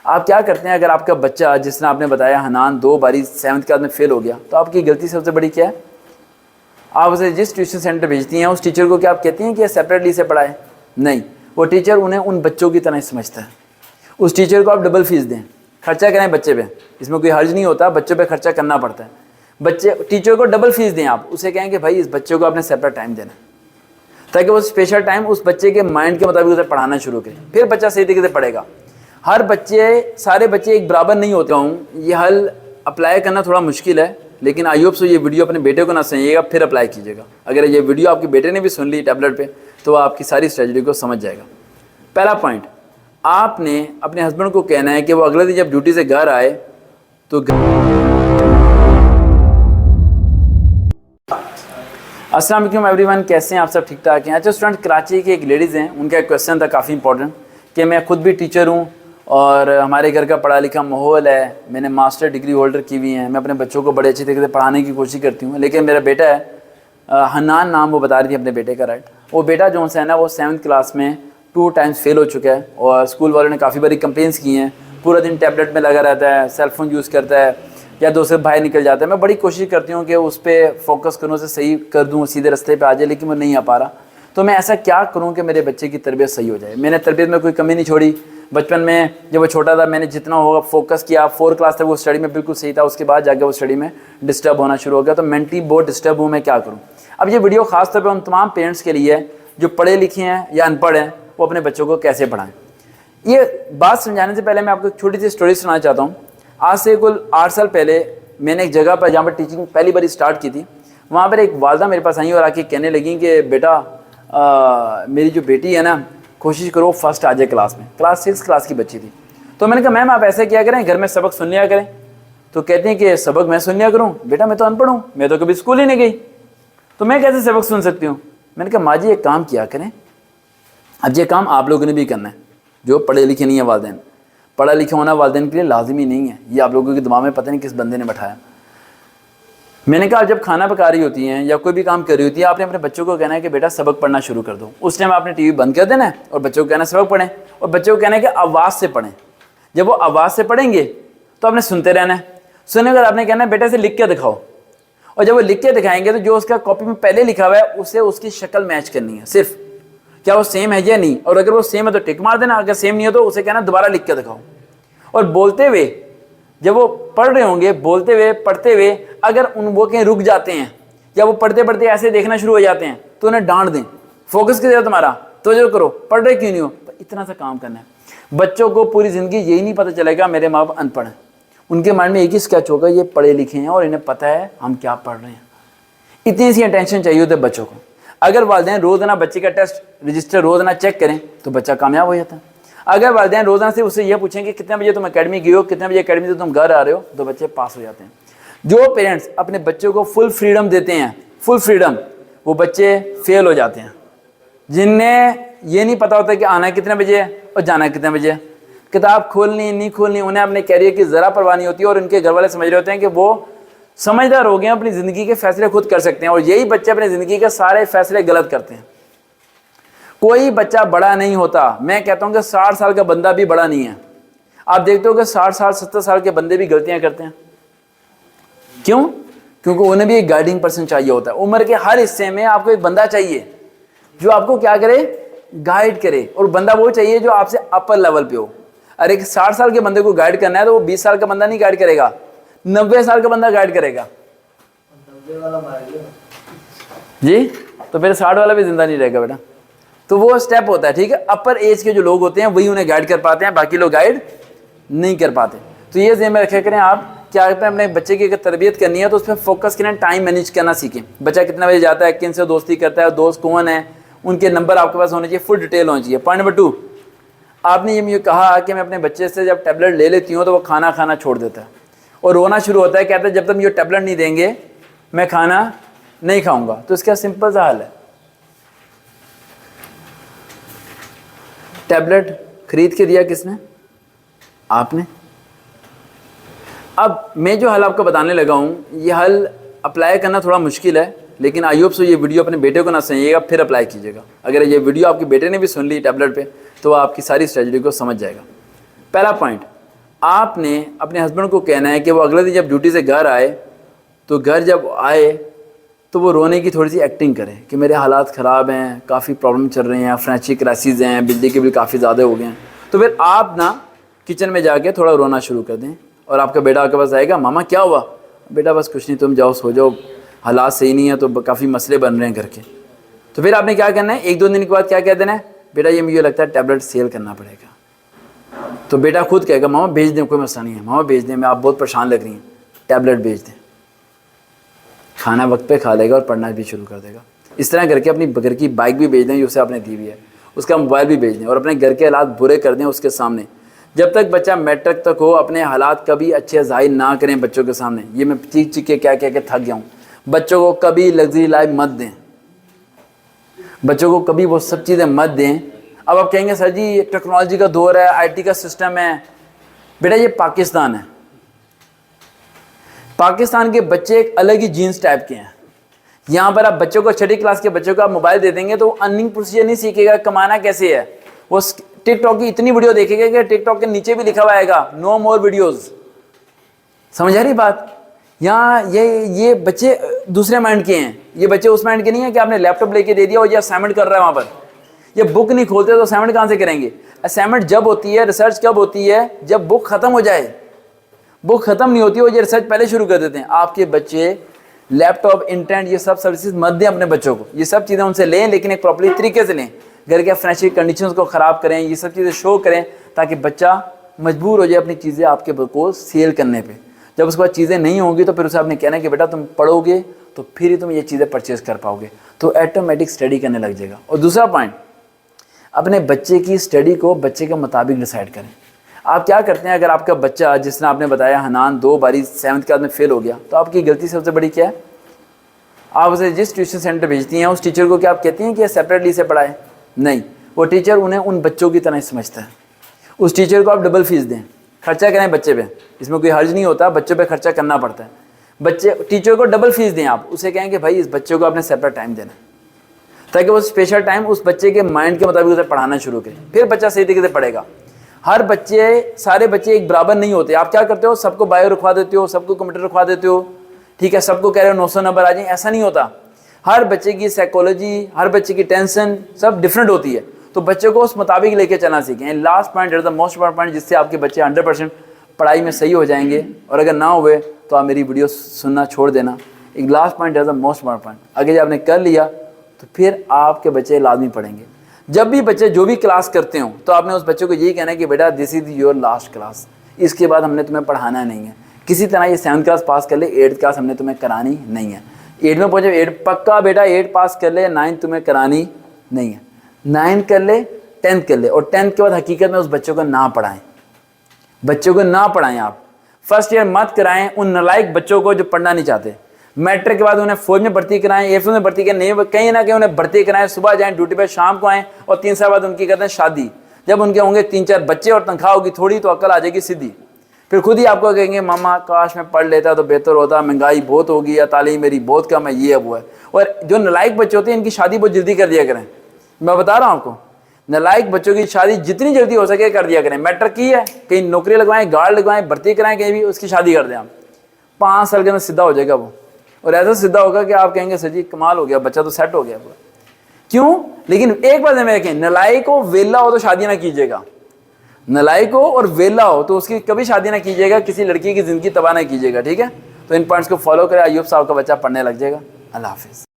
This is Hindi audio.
आप क्या करते हैं, अगर आपका बच्चा जिसने आपने बताया हनान 2 बारी 7th क्लास में फेल हो गया, तो आपकी गलती सबसे बड़ी क्या है? आप उसे जिस ट्यूशन सेंटर भेजती हैं उस टीचर को क्या आप कहती हैं कि सेपरेटली से पढ़ाए? नहीं, वो टीचर उन्हें उन बच्चों की तरह समझता है। उस टीचर को आप डबल फीस दें, खर्चा करें बच्चे पे, इसमें कोई हर्ज नहीं होता, बच्चों पे खर्चा करना पड़ता है। बच्चे टीचर को डबल फीस दें, आप उसे कहें कि भाई इस बच्चे को आपने सेपरेट टाइम देना, ताकि वो स्पेशल टाइम उस बच्चे के माइंड के मुताबिक उसे पढ़ाना शुरू करें, फिर बच्चा सही तरीके से पढ़ेगा। हर बच्चे, सारे बच्चे एक बराबर नहीं होते हूँ, ये हल अप्लाई करना थोड़ा मुश्किल है, लेकिन आई होप सो ये वीडियो अपने बेटे को ना सुनिएगा, फिर अप्लाई कीजिएगा। अगर ये वीडियो आपके बेटे ने भी सुन ली टैबलेट पे, तो आपकी सारी स्ट्रेटजी को समझ जाएगा। पहला पॉइंट, आपने अपने हस्बैंड को कहना है कि वो अगले दिन जब ड्यूटी से घर आए तो अस्सलाम वालेकुम एवरीवन, कैसे हैं आप सब? ठीक ठाक हैं? अच्छा स्टूडेंट, कराची की एक लेडीज़ हैं, उनका एक क्वेश्चन था काफ़ी इंपॉर्टेंट कि मैं खुद भी टीचर हूँ और हमारे घर का पढ़ा लिखा माहौल है, मैंने मास्टर डिग्री होल्डर की हुई है, मैं अपने बच्चों को बड़े अच्छी तरीके से पढ़ाने की कोशिश करती हूँ, लेकिन मेरा बेटा है हन्नान नाम वो बता रही थी अपने बेटे का, राइट। वो बेटा जो है ना वो 7th क्लास में 2 टाइम्स फेल हो चुका है और स्कूल वालों ने काफ़ी बारी कंप्लेंट्स की हैं। पूरा दिन टैबलेट में लगा रहता है, सेलफोन यूज़ करता है या दोस्त बाहर निकल जाता है। मैं बड़ी कोशिश करती हूँ कि उस पर फोकस करूँ, उसे सही कर दूँ, सीधे रास्ते पे आ जाए, लेकिन वो नहीं आ पा रहा। तो मैं ऐसा क्या करूँ कि मेरे बच्चे की तरबियत सही हो जाए? मैंने तरबियत में कोई कमी नहीं छोड़ी। बचपन में जब वो छोटा था मैंने जितना होगा फोकस किया। 4 क्लास तक वो स्टडी में बिल्कुल सही था, उसके बाद जाकर वो स्टडी में डिस्टर्ब होना शुरू हो गया। तो मेंटली बहुत डिस्टर्ब हूँ, मैं क्या करूँ? अब ये वीडियो खास तौर पर उन तमाम पेरेंट्स के लिए है जो पढ़े लिखे हैं या अनपढ़ हैं, वो अपने बच्चों को कैसे पढ़ाएं। ये बात समझाने से पहले मैं आपको एक छोटी सी स्टोरी सुनाना चाहता हूँ। आज से कुल 8 साल पहले मैंने एक जगह पर जहाँ पर टीचिंग पहली बार स्टार्ट की थी, वहाँ पर एक वालदा मेरे पास आई और आके कहने लगी कि बेटा मेरी जो बेटी है ना, कोशिश करो फर्स्ट आ जाए क्लास में। क्लास 6 क्लास की बच्ची थी। तो मैंने कहा मैम आप ऐसे क्या करें, घर में सबक सुन लिया करें। तो कहते हैं कि सबक मैं सुन लिया करूँ? बेटा मैं तो अनपढ़ हूँ, मैं तो कभी स्कूल ही नहीं गई, तो मैं कैसे सबक सुन सकती हूँ? मैंने कहा माँ जी एक काम किया करें, अब ये काम आप लोगों ने भी करना है जो पढ़े लिखे नहीं है वालिदैन। पढ़ा लिखा होना वालिदैन के लिए लाजमी नहीं है, ये आप लोगों के दिमाग में पता नहीं किस बंदे ने बैठाया। मैंने कहा जब खाना पका रही होती हैं या कोई भी काम कर रही होती है, आपने अपने बच्चों को कहना है कि बेटा सबक पढ़ना शुरू कर दो। उस टाइम आपने टीवी बंद कर देना है और बच्चों को कहना है सबक पढ़ें, और बच्चों को कहना है कि आवाज़ से पढ़ें। जब वो आवाज़ से पढ़ेंगे तो आपने सुनते रहना है। सुनने कर आपने कहना है बेटा से लिख के दिखाओ, और जब वो लिख के दिखाएंगे तो जो उसका कॉपी में पहले लिखा हुआ है उसे उसकी शक्ल मैच करनी है, सिर्फ क्या वो सेम है या नहीं, और अगर वो सेम है तो टिक मार देना, अगर सेम नहीं है तो उसे कहना दोबारा लिख के दिखाओ। और बोलते हुए जब वो पढ़ रहे होंगे, बोलते हुए पढ़ते हुए अगर वो कहीं रुक जाते हैं या वो पढ़ते पढ़ते ऐसे देखना शुरू हो जाते हैं तो उन्हें डांट दें, फोकस की जरूरत तुम्हारा तो जो करो, पढ़ रहे क्यों नहीं हो? तो इतना सा काम करना है। बच्चों को पूरी ज़िंदगी यही नहीं पता चलेगा मेरे माँ बाप अनपढ़ हैं, उनके माइंड में एक ही स्केच होगा ये पढ़े लिखे हैं और इन्हें पता है हम क्या पढ़ रहे हैं। इतनी सी अटेंशन चाहिए होती है बच्चों को। अगर वालिदैन रोज़ाना बच्चे का टेस्ट रजिस्टर रोज़ाना चेक करें तो बच्चा कामयाब हो जाता है। अगर वालिदैन रोज़ाना से उससे यह पूछें कि कितने बजे तुम अकेडमी गए हो, कितने बजे अकेडमी से तुम घर आ रहे हो, तो बच्चे पास हो जाते हैं। जो पेरेंट्स अपने बच्चों को फुल फ्रीडम देते हैं, फुल फ्रीडम, वो बच्चे फेल हो जाते हैं। जिन्हें ये नहीं पता होता कि आना कितने बजे और जाना कितने बजे, किताब खोलनी नहीं खोलनी, उन्हें अपने कैरियर की ज़रा परवाह नहीं होती, और उनके घर वाले समझ रहे होते हैं कि वो समझदार हो गए हैं, अपनी ज़िंदगी के फैसले खुद कर सकते हैं। और यही बच्चे अपनी ज़िंदगी के सारे फैसले गलत करते हैं। कोई बच्चा बड़ा नहीं होता। मैं कहता हूँ कि 60 साल का बंदा भी बड़ा नहीं है। आप देखते हो कि 60 साल 70 साल के बंदे भी गलतियाँ करते हैं। क्यों? क्योंकि उन्हें भी एक गाइडिंग पर्सन चाहिए होता है। उम्र के हर हिस्से में आपको एक बंदा चाहिए जो आपको क्या करे, गाइड करे, और बंदा वो चाहिए जो आपसे अपर लेवल पे हो। अरे 60 साल के बंदे को गाइड करना है तो वो 20 साल का बंदा नहीं गाइड करेगा, 90 साल का बंदा गाइड करेगा जी। तो फिर 60 वाला भी जिंदा नहीं रहेगा बेटा। तो वो स्टेप होता है, ठीक है। अपर एज के जो लोग होते हैं वही उन्हें गाइड कर पाते हैं, बाकी लोग गाइड नहीं कर पाते। तो ये ज़हन में रखे करें आप, क्या कहते हैं अपने बच्चे की अगर तरबियत करनी है तो उस पर फोकस करें, टाइम मैनेज करना सीखें। बच्चा कितने बजे जाता है, किन से दोस्ती करता है, दोस्त कौन है, उनके नंबर आपके पास होने चाहिए, फुल डिटेल होनी चाहिए। पॉइंट नंबर 2, आपने ये मुझे कहा कि मैं अपने बच्चे से जब टैबलेट ले लेती हूँ तो वो खाना खाना छोड़ देता है और रोना शुरू होता है, कहता है जब तक मुझे टैबलेट नहीं देंगे मैं खाना नहीं खाऊंगा। तो इसका सिंपल सा हल है, टैबलेट खरीद के दिया किसने? आपने। अब मैं जो हल आपको बताने लगा हूँ, ये हल अप्लाई करना थोड़ा मुश्किल है, लेकिन आई होप सो ये वीडियो अपने बेटे को ना सुनिएगा, फिर अप्लाई कीजिएगा। अगर ये वीडियो आपके बेटे ने भी सुन ली टैबलेट पे, तो आपकी सारी स्ट्रेटजी को समझ जाएगा। पहला पॉइंट, आपने अपने हस्बैंड को कहना है कि वो अगले दिन जब ड्यूटी से घर आए तो घर जब आए तो वो रोने की थोड़ी सी एक्टिंग करें कि मेरे हालात ख़राब हैं, काफ़ी प्रॉब्लम चल रही हैं, फाइनेंशियल क्राइसिस हैं, बिजली के बिल काफ़ी ज़्यादा हो गए हैं। तो फिर आप ना किचन में जाके थोड़ा रोना शुरू कर दें और आपका बेटा आपके पास आएगा, मामा क्या हुआ? बेटा बस कुछ नहीं, तुम जाओ सो जाओ, हालात सही नहीं है तो काफ़ी मसले बन रहे हैं घर के। तो फिर आपने क्या करना है, 1-2 दिन के बाद क्या कह देना है, बेटा ये मुझे लगता है टैबलेट सेल करना पड़ेगा। तो बेटा खुद कहेगा मामा भेज दें, कोई मसला नहीं है, मामा भेज दें, मैं आप बहुत परेशान लग रही हैं, टैबलेट भेज दें। खाना वक्त पे खा लेगा और पढ़ना भी शुरू कर देगा। इस तरह करके अपनी घर की बाइक भी भेज दें जो उसे आपने दी हुई है, उसका मोबाइल भी भेज दें और अपने घर के हालात बुरे कर दें उसके सामने। जब तक बच्चा मैट्रिक तक हो अपने हालात कभी अच्छे जाहिर ना करें बच्चों के सामने। ये मैं चीख चीख के क्या कह के थक गया हूँ। बच्चों को कभी लग्जरी लाइफ मत दें, बच्चों को कभी वो सब चीज़ें मत दें। अब आप कहेंगे सर जी ये टेक्नोलॉजी का दौर है, IT का सिस्टम है। बेटा ये पाकिस्तान है, पाकिस्तान के बच्चे एक अलग ही जीन्स टाइप के हैं। यहाँ पर आप बच्चों को 6ठी क्लास के बच्चों को आप मोबाइल दे देंगे तो वो अर्निंग प्रोसीजर नहीं सीखेगा, कमाना कैसे है। वो टिकटॉक की इतनी वीडियो देखेगा कि टिकटॉक के नीचे भी लिखा हुआ आएगा नो मोर वीडियोस। समझ आ रही बात? यहाँ ये बच्चे दूसरे माइंड के हैं, ये बच्चे उस माइंड के नहीं है कि आपने लैपटॉप लेके दे दिया और ये असाइनमेंट कर रहा है वहाँ पर। ये बुक नहीं खोलते तो असाइनमेंट कहाँ से करेंगे? असाइनमेंट जब होती है, रिसर्च कब होती है? जब बुक खत्म हो जाए। बुक खत्म नहीं होती, वो ये रिसर्च पहले शुरू कर देते हैं। आपके बच्चे लैपटॉप, इंटरनेट ये सब सर्विसेज मत दें अपने बच्चों को। ये सब चीज़ें उनसे लें लेकिन एक प्रॉपर्ली तरीके से लें। घर के फाइनेंशियल कंडीशंस को ख़राब करें, ये सब चीज़ें शो करें ताकि बच्चा मजबूर हो जाए अपनी चीज़ें आपके को सेल करने पे। जब उसके बाद चीज़ें नहीं होंगी तो फिर उसे आपने कहना है कि बेटा तुम पढ़ोगे तो फिर ही तुम ये चीज़ें परचेज़ कर पाओगे, तो ऑटोमेटिक स्टडी करने लग जाएगा। और दूसरा पॉइंट, अपने बच्चे की स्टडी को बच्चे के मुताबिक डिसाइड करें। आप क्या करते हैं, अगर आपका बच्चा जिस तरह आपने बताया हनान 2 बारी 7th क्लास में फेल हो गया तो आपकी गलती सबसे बड़ी क्या है? आप उसे जिस ट्यूशन सेंटर भेजती हैं उस टीचर को क्या आप कहती हैं कि सेपरेटली से पढ़ाए? नहीं, वो टीचर उन्हें उन बच्चों की तरह समझता है। उस टीचर को आप डबल फीस दें, खर्चा करें बच्चे पे, इसमें कोई हर्ज नहीं होता, बच्चों पे खर्चा करना पड़ता है। बच्चे टीचर को डबल फीस दें, आप उसे कहें कि भाई इस बच्चे को आपने सेपरेट टाइम देना है ताकि वो स्पेशल टाइम उस बच्चे के माइंड के मुताबिक उसे पढ़ाना शुरू करें, फिर बच्चा सही तरीके से पढ़ेगा। हर बच्चे, सारे बच्चे एक बराबर नहीं होते। आप क्या करते हो, सबको बायो रखवा देते हो, सबको कंप्यूटर रखवा देते हो, ठीक है, सबको कह रहे हो 900 नंबर आ जाए, ऐसा नहीं होता। हर बच्चे की साइकोलॉजी, हर बच्चे की टेंशन सब डिफरेंट होती है, तो बच्चे को उस मुताबिक लेके चलना सीखें। Last point is the most important point, जिससे आपके बच्चे 100% पढ़ाई में सही हो जाएंगे। और अगर ना हुए तो आप मेरी वीडियो सुनना छोड़ देना। एक last point is the most important point, अगर आपने कर लिया तो फिर आपके बच्चे लाजमी पढ़ेंगे। जब भी बच्चे जो भी क्लास करते हो तो आपने उस बच्चे को यही कहना है कि बेटा this is your last class, इसके बाद हमने तुम्हें पढ़ाना नहीं है। किसी तरह ये 7th क्लास पास कर ले, 8th क्लास हमने तुम्हें करानी नहीं है। 8 में पहुंचे 8 पक्का बेटा 8 पास कर ले, 9 तुम्हें करानी नहीं है। 9 कर ले, 10th कर ले, और 10th के बाद हकीकत में उस बच्चों को ना पढ़ाएं, बच्चों को ना पढ़ाएं। आप फर्स्ट ईयर मत कराएं उन नालायक बच्चों को जो पढ़ना नहीं चाहते। मैट्रिक के बाद उन्हें फौज में भर्ती कराएं, एयरफोर्स में भर्ती कराएं, नहीं कहीं ना कहीं उन्हें भर्ती कराएं, सुबह जाएं ड्यूटी पे, शाम को आएं, और 3 साल बाद उनकी करते हैं शादी। जब उनके होंगे 3-4 बच्चे और तनख्वाह होगी थोड़ी, तो अकल आ जाएगी सीधी। फिर खुद ही आपको कहेंगे मामा काश मैं पढ़ लेता तो बेहतर होता, महंगाई बहुत होगी या तालीम मेरी बहुत कम है, ये अब वो है। और जो नालायक बच्चे होते हैं इनकी शादी बहुत जल्दी कर दिया करें। मैं बता रहा हूँ आपको, नालायक बच्चों की शादी जितनी जल्दी हो सके कर दिया करें। मैट्रिक की है, कहीं नौकरी लगवाएं, गार्ड लगवाएं, भर्ती कराएं, कहीं भी उसकी शादी कर दें आप। 5 साल के अंदर सीधा हो जाएगा वो, और ऐसा सीधा होगा कि आप कहेंगे सर जी कमाल हो गया, बच्चा तो सेट हो गया। क्यों? लेकिन एक बात में रखें, नालायक हो वेला हो तो शादी ना कीजिएगा। नालायक हो और वेला हो तो उसकी कभी शादी ना कीजिएगा, किसी लड़की की जिंदगी तबाह ना कीजिएगा, ठीक है। तो इन पॉइंट्स को फॉलो करें, अय्यूब साहब का बच्चा पढ़ने लग जाएगा। अल्लाह हाफिज़।